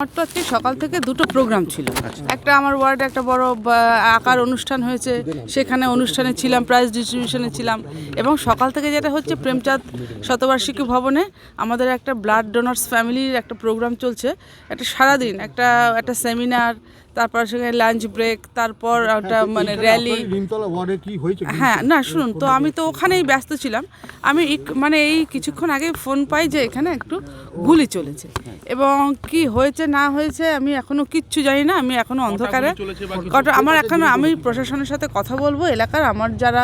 আমার তো আজকে সকাল থেকে দুটো প্রোগ্রাম ছিল। একটা আমার ওয়ার্ডে একটা বড় আকার অনুষ্ঠান হয়েছে, সেখানে অনুষ্ঠানে ছিলাম, প্রাইজ ডিস্ট্রিবিউশনে ছিলাম। এবং সকাল থেকে যেটা হচ্ছে প্রেমচাঁদ শতবার্ষিকী ভবনে আমাদের একটা ব্লাড ডোনার্স ফ্যামিলির একটা প্রোগ্রাম চলছে। একটা সারাদিন একটা সেমিনার, তারপর সেখানে লাঞ্চ ব্রেক, তারপর একটা মানে র্যালি। হ্যাঁ না শুনুন তো, আমি তো ওখানেই ব্যস্ত ছিলাম। আমি মানে এই কিছুক্ষণ আগে ফোন পাই যে এখানে একটু গুলি চলেছে, এবং কি হয়েছে না হয়েছে আমি এখনো কিচ্ছু জানি না। আমি এখনো অন্ধকারে আমি প্রশাসনের সাথে কথা বলবো। এলাকার আমার যারা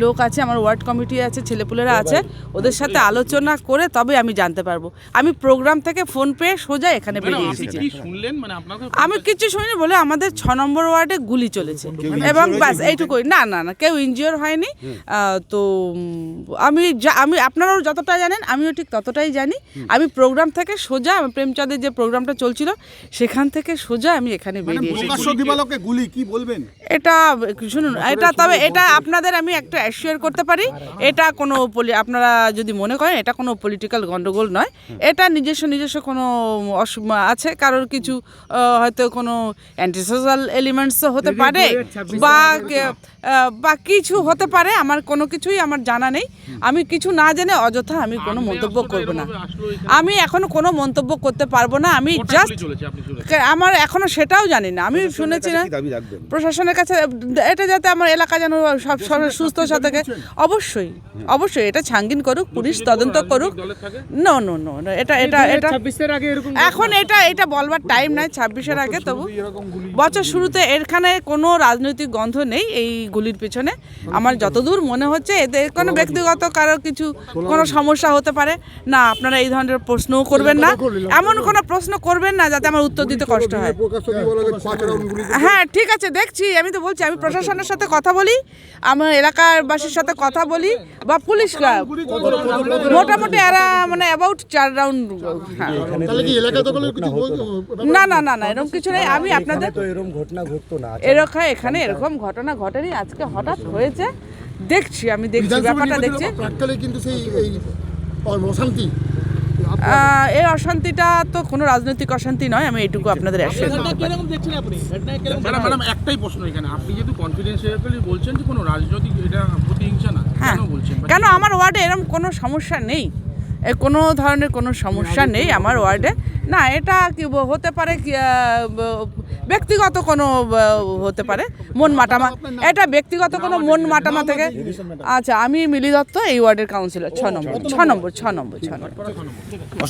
লোক আছে, আমার ওয়ার্ড কমিটি আছে, ছেলেপুলেরা আছে, ওদের সাথে আলোচনা করে তবে আমি জানতে পারবো। আমি প্রোগ্রাম থেকে ফোন পেয়ে সোজা এখানে বেরিয়ে এসেছি। আমি কিছু শুনিনি বলে আমাদের 6 নম্বর ওয়ার্ডে গুলি চলেছে এবং ব্যাস এইটুকুই। না না না, কেউ ইনজিওর হয়নি। তো আমি আপনারাও যতটা জানেন আমিও ঠিক ততটাই জানি। আমি প্রোগ্রাম থেকে সোজা প্রেমচাঁদের যে প্রোগ্রামটা চলছিল সেখান থেকে সোজা আমি এখানে বেরিয়ে এসেছি। গুলি কি বলবেন? এটা শুনুন, তবে এটা আপনাদের আমি একটা অ্যাসিওর করতে পারি, এটা কোনো আপনারা যদি মনে করেন এটা কোনো পলিটিক্যাল গন্ডগোল নয়। এটা নিজস্ব কোনো আছে, কারোর কিছু হয়তো কোনো অ্যান্টিসোশ্যাল এলিমেন্টসও হতে পারে বা কিছু হতে পারে। আমার কোনো কিছুই আমার জানা নেই। আমি কিছু না জেনে অযথা আমি কোনো মন্তব্য করব না। আমি এখনো কোনো মন্তব্য করতে পারবো না। আমি জাস্ট আমার এখনো সেটাও জানি না। আমি শুনেছি না প্রশাসনের কাছে এটা যাতে আমার এলাকা যেন সব সুস্থ থাকে। অবশ্যই এটা ছাঙ্গিন করুক, পুলিশ তদন্ত করুক। নো এটা এখন এটা বলবার টাইম নাই 26-এর আগে। তবু বছর শুরুতে এখানে কোনো রাজনৈতিক গন্ধ নেই এই গুলির পেছনে। আমার যতদূর মনে হচ্ছে এদের কোনো ব্যক্তিগত কারোর কোনো সমস্যা হতে পারে না। আপনারা এই ধরনের প্রশ্নও করবেন না, এমন কোনো প্রশ্ন করবেন না যাতে আমার উত্তর দিতে কষ্ট হয়। হ্যাঁ ঠিক আছে, দেখছি। আমি তো বলছি আমি প্রশাসনের সাথে কথা বলি, আমার এলাকারবাসীর সাথে কথা বলি, বা পুলিশ মোটামুটি এরা মানে অ্যাবাউট 4 রাউন্ড। হ্যাঁ না এরকম কিছু নেই। আমি আপনাদের এখানে এরকম ঘটনা ঘটেনি, আজকে হঠাৎ হয়েছে। দেখছি ব্যাপারটা দেখছি। এই অশান্তিটা তো কোনো রাজনৈতিক অশান্তি নয়, আমি এইটুকু আপনাদের অ্যাসিওর করতে পারি। ম্যাডাম একটাই প্রশ্ন এখানে, আপনি যেহেতু কনফিডেন্সিয়ালি বলছেন যে কোনো রাজনৈতিক এটা প্রতিহিংসা না, কেন বলছেন? কেন আমার ওয়ার্ডে এরকম কোনো সমস্যা নেই, কোনো ধরনের কোনো সমস্যা নেই আমার ওয়ার্ডে। না এটা কি হতে পারে, ব্যক্তিগত কোনো হতে পারে মন মাটামা, এটা ব্যক্তিগত কোনো মন মাটামা থেকে। আচ্ছা, আমি মিলি দত্ত, এই ওয়ার্ডের কাউন্সিলর, 6 নম্বর।